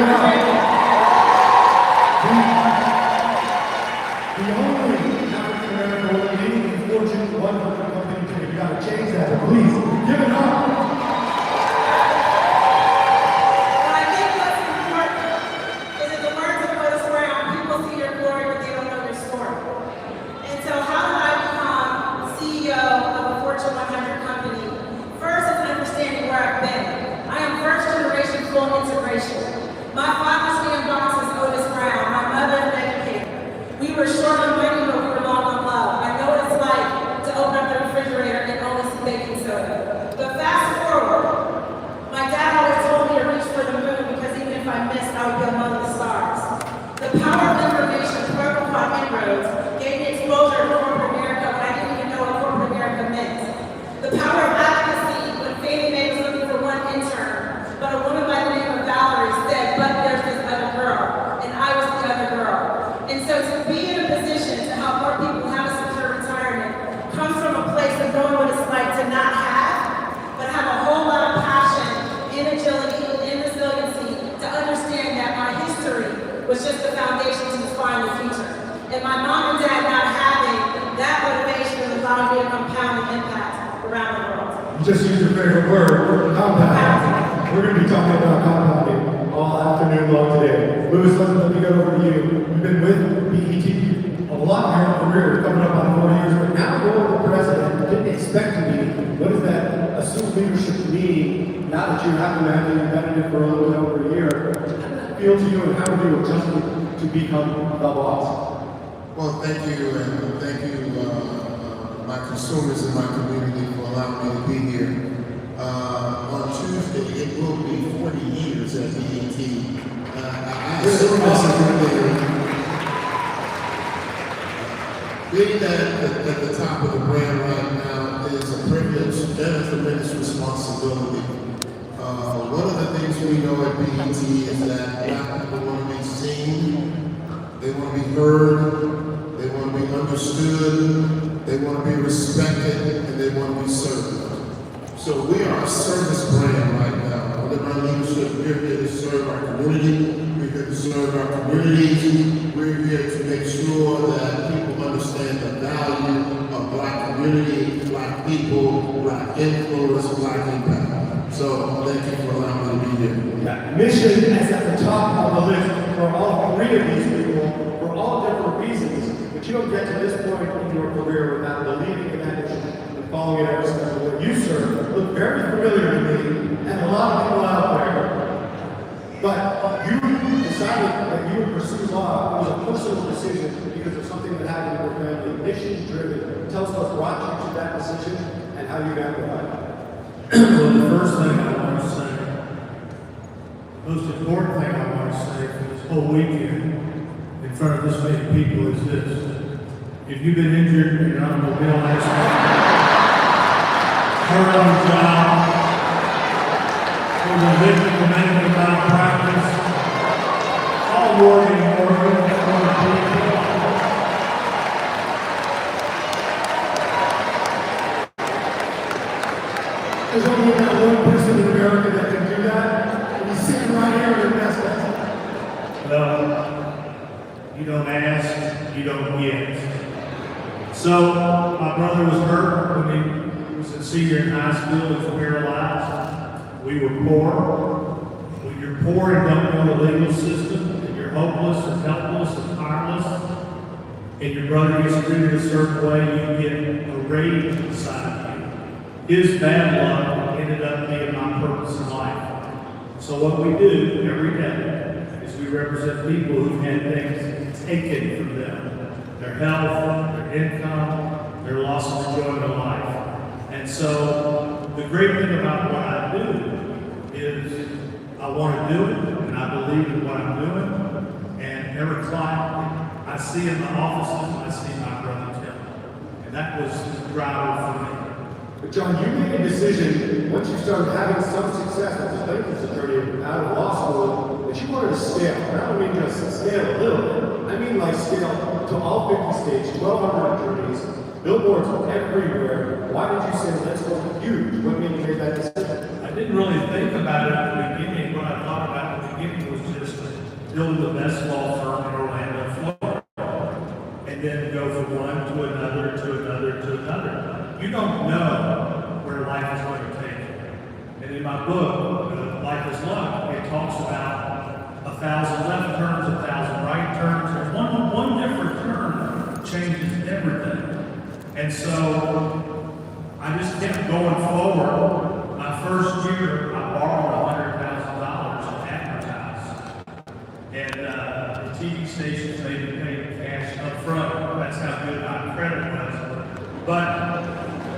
The only African American woman leading the Fortune 100 company today. You gotta change that, please. Give it up. I think what's important is that the words of Otis Brown, people see your glory, but they don't know your story. And so how did I become CEO of a Fortune 100 company? First is understanding where I've been. I am first generation full integration. My father's name box is Otis Brown. My mother is an educator. We were short on money, but we were long on love. I know what it's like to open up the refrigerator and only see baking soda. But fast forward, my dad always told me to reach for the moon because even if I missed, I would be among the stars. The power of information, protocol inroads, gave me exposure to corporate America when I didn't even know what corporate America meant. The power of advocacy when Fannie Mae was looking for one intern, but a woman by the name of Valerie said, but there's this other girl, and I was the other girl. And so to be in a position to help more people have a secure retirement comes from a place of knowing what it's like to not have, but have a whole lot of passion, and agility, and resiliency to understand that my history was just the foundation to define the future. And my mom and dad not having that motivation has allowed me to compound the impact around the world. You just used your favorite word, compounding. We're going to be talking about compounding all afternoon long today. Louis, let me go over to you. You've been with BET a lot in your career, coming up on 4 years, but now you're the president. Didn't expect to be. What does that assumed leadership mean now that you happen to have been in it for a little bit over a year? How does that feel to you, and how have you adjusted to become the boss? Well, thank you, and thank you, my consumers in my community for allowing me to be here. On Tuesday, it will be 40 years at BET. I assume this is really being at the top of the brand right now is a privilege and a tremendous responsibility. One of the things we know at BET is that Black people want to be seen, they want to be heard, they want to be understood, they want to be respected, and they want to be served. So we are a service brand right now. Under my leadership, we're here to serve our community, we're here to serve our communities, we're here to make sure that people understand the value of Black community, Black people, Black influence, Black impact. So thank you for allowing me to be here. That mission is at the top of the list for all three of these people for all different reasons, but you don't get to this point in your career without believing in that mission and following it every step of the way. You, sir, look very familiar to me and a lot of people out there. But you decided that you would pursue law. It was a personal decision because of something that happened in your family, mission driven. Tell us what brought you to that decision and how you got it. Well, the first thing I want to say, the most important thing I want to say for this whole weekend in front of this many people is this. If you've been injured in an automobile accident, hurt on the job, or the victim of medical malpractice, all working for people. There's only that one person in America that can do that, and he's sitting right here in InvestFest. Well, you don't ask, you don't get. So, my brother was hurt when he was a senior in high school. He was paralyzed. We were poor. When you're poor and don't know the legal system, and you're hopeless and helpless and powerless, and your brother gets treated a certain way, you get a rage inside you. His bad luck ended up being my purpose in life. So what we do every day is we represent people who've had things taken from them. Their health, their income, their loss of enjoyment of life. And so the great thing about what I do is I want to do it, and I believe in what I'm doing. And every client I see in the offices, I see my brother Tim. And that was the driver for me. But John, you made a decision once you started having some success as a plaintiff's attorney out of law school that you wanted to scale. And I don't mean just scale a little bit. I mean like scale to all 50 states, 1,200 attorneys, billboards everywhere. Why did you say, let's go huge? What made you make that decision? I didn't really think about it at the beginning. What I thought about at the beginning was just building the best law firm in Orlando, Florida, and then go from one to another to another to another. You don't know where life is going to take you. And in my book, Life is Luck, it talks about 1,000 left turns, 1,000 right turns, and one different turn changes everything. And so I just kept going forward. My first year, I borrowed $100,000 to advertise. And the TV stations made me pay cash up front. That's how good my credit was. But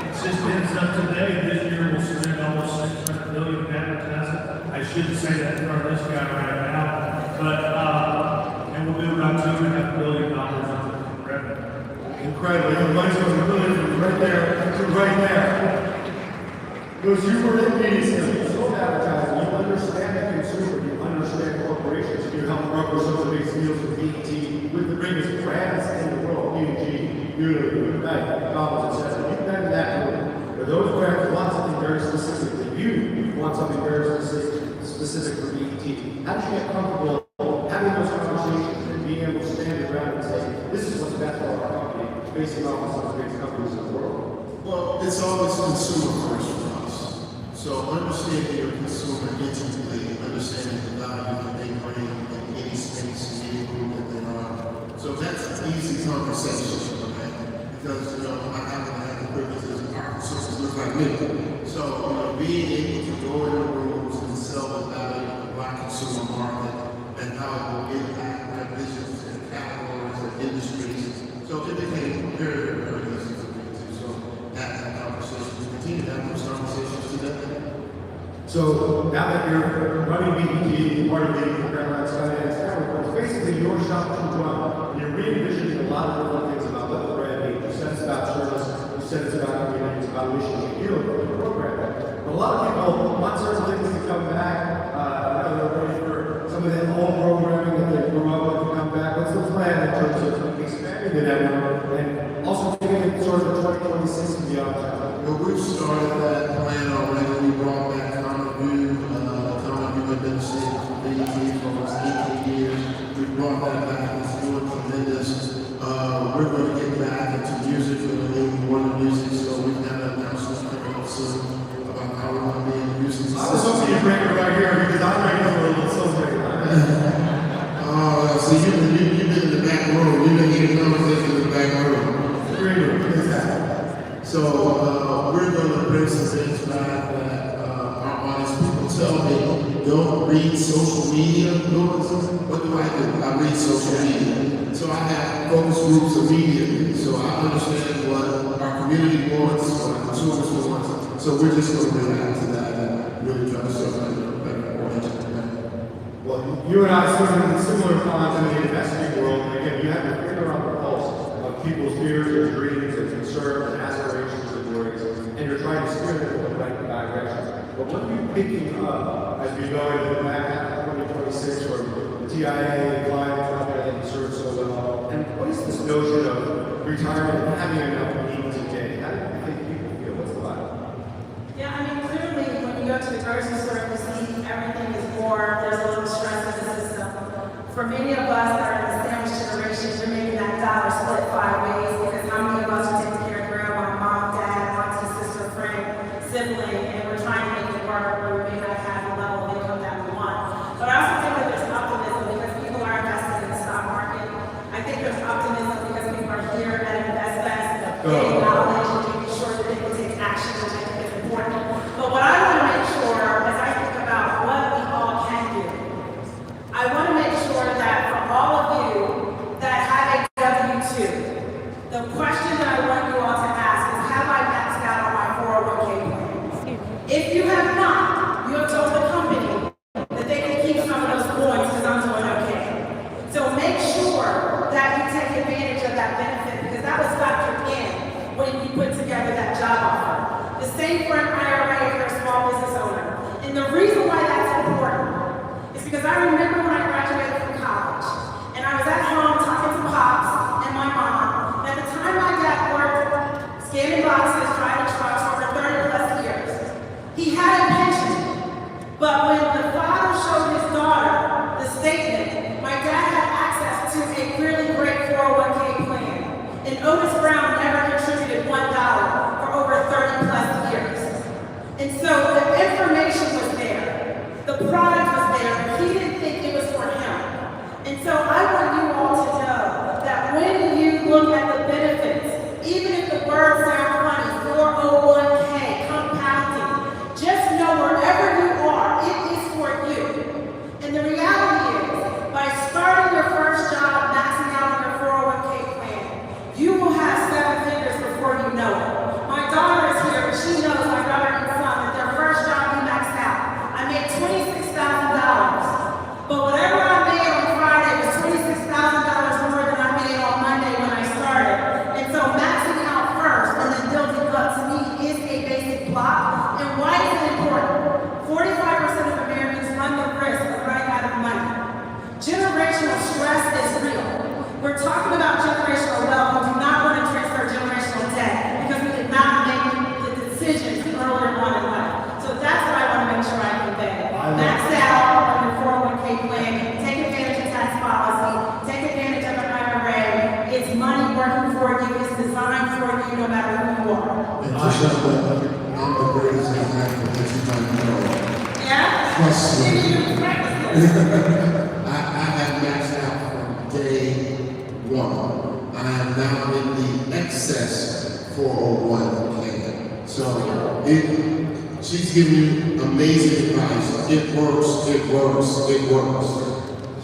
it just ends up today. This year we'll spend almost $600 million in advertising. I shouldn't say that in front of this guy right now. But, and we'll do about $2.5 billion in revenue. Incredible. Your money's going to really from right there to right there. Because you were in these, you sold advertising, you understand the consumer, you understand corporations, you help broker some of these deals with BET, with the biggest brands in the world, P&G, Unilever, Duckett, McDonald's, etc. You've been in that room. But those brands want something very specific that you want something very specific for BET. How did you get comfortable having those conversations and being able to stand around and say, this is what's best for our company, basing off of some of the biggest companies in the world? Well, it's always consumer first for us. So understanding your consumer intimately, understanding the value that they bring in any space, in any room that they are. So that's an easy conversation, okay? Because, I happen to have the privileges of our consumers look like me. So, being able to go in the rooms and sell the value of the Black consumer market and how it will impact their business and categories and industries. So it became very, very, very easy for me to have that conversation. We continue to have those conversations today. So now that you're running BET, part of the Caroline's Finance Network, it's basically your shop to run. And you're re-envisioning a lot of different things about what the brand means. You said it's about service, you said it's about community, it's about mission, you deal with the program. But a lot of people want certain things to come back. They're ready for some of that old programming that they grew up with to come back. What's the plan in terms of expanding the network and also taking it sort of 2026 and beyond? Well, we've started that plan already. We brought back Carr had been saying for BET for almost 18 years. We brought that back. It's doing tremendous. We're going to get back into music. We're going to lean more to music. So we've got an announcement coming up soon about how we're going to be in the music. I was hoping you'd bring it right here because I'm ready for a little celebrating. So you've been in the back room. You've been getting conversations in the back room. Green room, exactly. So we're going to bring some things back that our audience people tell me, don't read social media. What do? I read social media. So I have focus groups immediately. So I understand what our community wants, what our consumers want. So we're just going to react to that and really try to serve that better. Well, you and I serve in similar times in the investing world, and again, you have your finger on the pulse of people's fears and dreams and concerns and aspirations and worries, and you're trying to steer them in the right direction. But what are you picking up as we go into the back half of 2026 where the TIA clients are going to serve so well? And what is this notion of retirement and having enough means a day? How do you think people feel? What's the vibe? Yeah, clearly when you go to the grocery store, you see everything is more, there's a little stress in the system. For many of us that are in the sandwich generation, you're making that dollar split 5 ways because how many of us are taking care of grandma, mom, dad, auntie, sister, friend, sibling, and we're trying to make it work where we may not have the level of income that we want. But I also think that there's optimism because people are investing in the stock market. I think there's optimism because people are here at InvestFest, getting knowledge and making sure that they can take action, which I think is important. But what I want to make sure as I think about what we all can do, I want to make sure that for all of you that have a W-2, the question that I want you all to ask is, have I maxed out on my 401k plan? If you have not, you have told the company that they can keep some of those points because I'm doing okay. So make sure that you take advantage of that benefit because that was factored in when you put together that job offer. The same for an IRA if you're a small business owner. And the reason why that's important is because I remember when I graduated from college and I was at home talking to Pops and my mom. And at the time my dad worked scanning boxes, driving trucks for over 30 plus years. He had a pension, but when the father showed his daughter the statement, my And so the information was there, the product was there, but he didn't think it was for him. And so I want you all to know that when you look at the benefits, even if the words sound funny, 401k, compounding, just know wherever you are, it is for you. And the reality is, by starting your first job, maxing out your 401k plan, you will have 7 figures before you know it. My daughter is here, and she knows, my daughter and son, that their first job we maxed out. I made $26,000. But whatever I made on Friday was $26,000 more than I made on Monday when I started. And so maxing out first and then building up to me is a basic block. And why is it important? 45% of Americans run the risk of running out of money. Generational stress is real. We're talking about generational wealth. We do not want to transfer generational debt because we did not make the decisions earlier on in life. So that's what I want to make sure I convey. Max out on your 401k plan. Take advantage of tax policy. Take advantage of an IRA. It's money working for you. It's designed for you no matter who you are. And just know that I'm the greatest example that you might know. Yeah? Trust me. You practice this. I have maxed out from day one. I am now in the excess 401k. So she's giving you amazing advice. It works, it works, it works.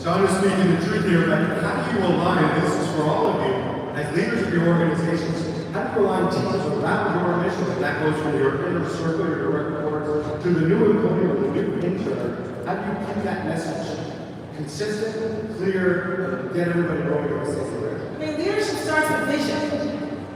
Sean is speaking the truth here, but how do you align, this is for all of you, as leaders of your organizations, how do you align teams around your mission? And that goes from your inner circle, your direct reports, to the new employee or the new intern. How do you keep that message consistent, clear, and get everybody going in the same direction? I mean, leadership starts with vision.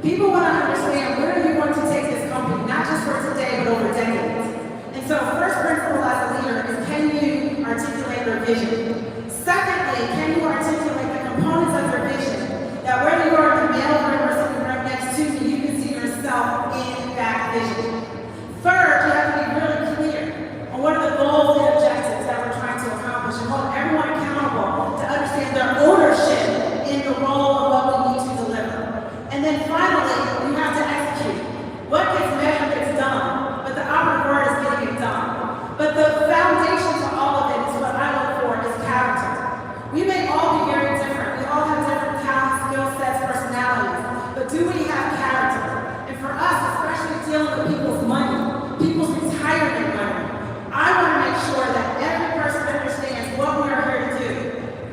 People want to understand where you want to take this company, not just for today, but over decades. And so, first principle as a leader is, can you articulate your vision? Secondly, can you articulate the components of your vision? That whether you are in the mailroom or sitting right next to me, you can see yourself in that vision. Third, you have to be really clear on what are the goals and objectives that we're trying to accomplish and hold everyone accountable to understand their ownership in the role of what we need to deliver. And then finally, you have to execute. What gets measured gets done, but the operative word is getting it done. But the foundation to all of it is what I look for is character. We may all be very different. We all have different talents, skill sets, personalities. But do we have character? And for us, especially dealing with people's money, people's retirement money, I want to make sure that every person understands what we are here to do.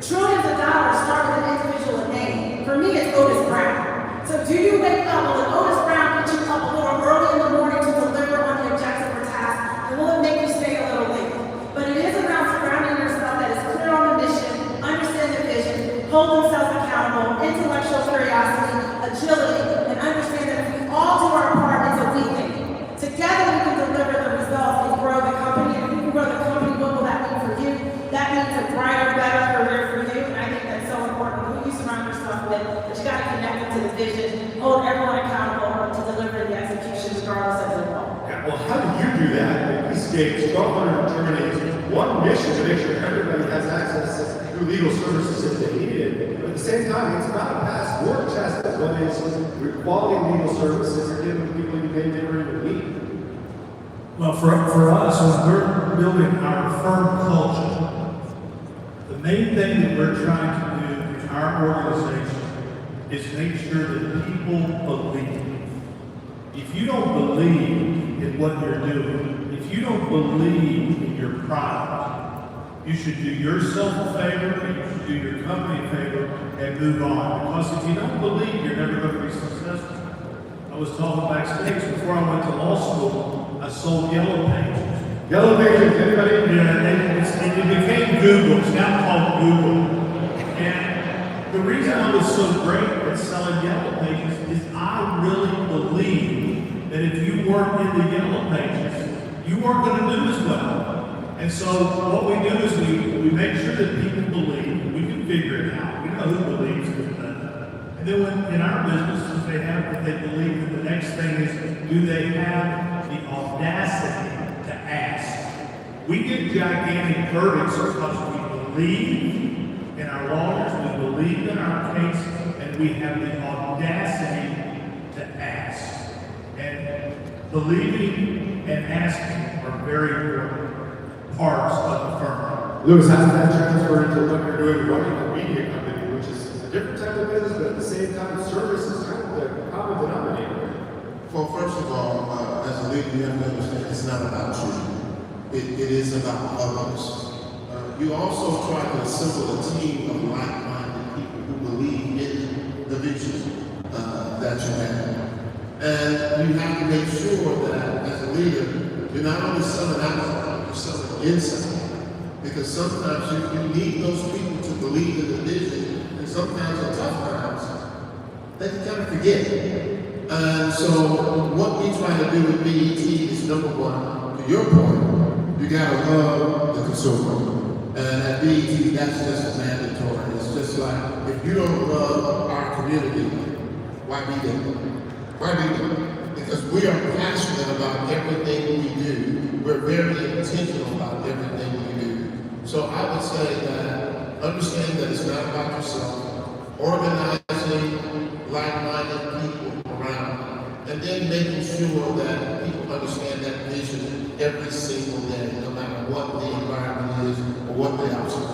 Trillions of dollars start with an individual name. For me, it's Otis Brown. So do you wake up, will Otis Brown get you up a little early in the morning to deliver on the objective or task? And will it make you stay a little late? But it is around surrounding yourself that is clear on the mission, understand the vision, hold themselves accountable, intellectual curiosity, agility, and understand that if we all do our part, it's a we thing. Together we can deliver the results and grow the company. And if we can grow the company, what will that mean for you? That means a brighter, better career for you. And I think that's so important. Who you surround yourself with, but you got to connect them to the vision, hold everyone accountable to deliver the execution regardless of their role. Yeah, well, how do you do that? We gave 1,200 attorneys one mission to make sure everybody has access to legal services if they need it. But at the same time, it's not a pass work test of what is quality legal services are given to people you may never even meet. Well, for us, when we're building our firm culture, the main thing that we're trying to do in our organization is make sure that people believe. If you don't believe in what you're doing, if you don't believe in your product, you should do yourself a favor, and you should do your company a favor, and move on. Because if you don't believe, you're never going to be successful. I was talking backstage before I went to law school, I sold yellow pages. Yellow pages, anybody? Yeah, it became Google. It's now called Google. And the reason I was so great at selling yellow pages is I really believe that if you weren't in the yellow pages, you weren't going to do as well. And so what we do is we make sure that people believe. We can figure it out. We know who believes in that. And then when in our business, if they believe that the next thing is, do they have the audacity to ask? We get gigantic verdicts because we believe in our lawyers, we believe in our case, and we have the audacity to ask. And Believing and asking are very important parts of the firm. Lewis, how does that transfer into what you're doing running a media company, which is a different type of business, but at the same time, service is kind of the common denominator? Well, first of all, as a leader, you have to understand it's not about you. It is about others. You also try to assemble a team of like-minded people who believe in the vision that you have. And you have to make sure that as a leader, you're not only selling outside, you're selling inside. Because sometimes you need those people to believe in the vision, and sometimes at tough times, they can kind of forget. And so what we try to do with BET is, number one, to your point, you gotta love the consumer. And at BET, that's just mandatory. It's just like, if you don't love our community, why be there? Why be there? Because we are passionate about everything we do. We're very intentional about everything we do. So I would say that understand that it's not about yourself, organizing like-minded people around, and then making sure that people understand that vision every single day, no matter what the environment is or what the obstacle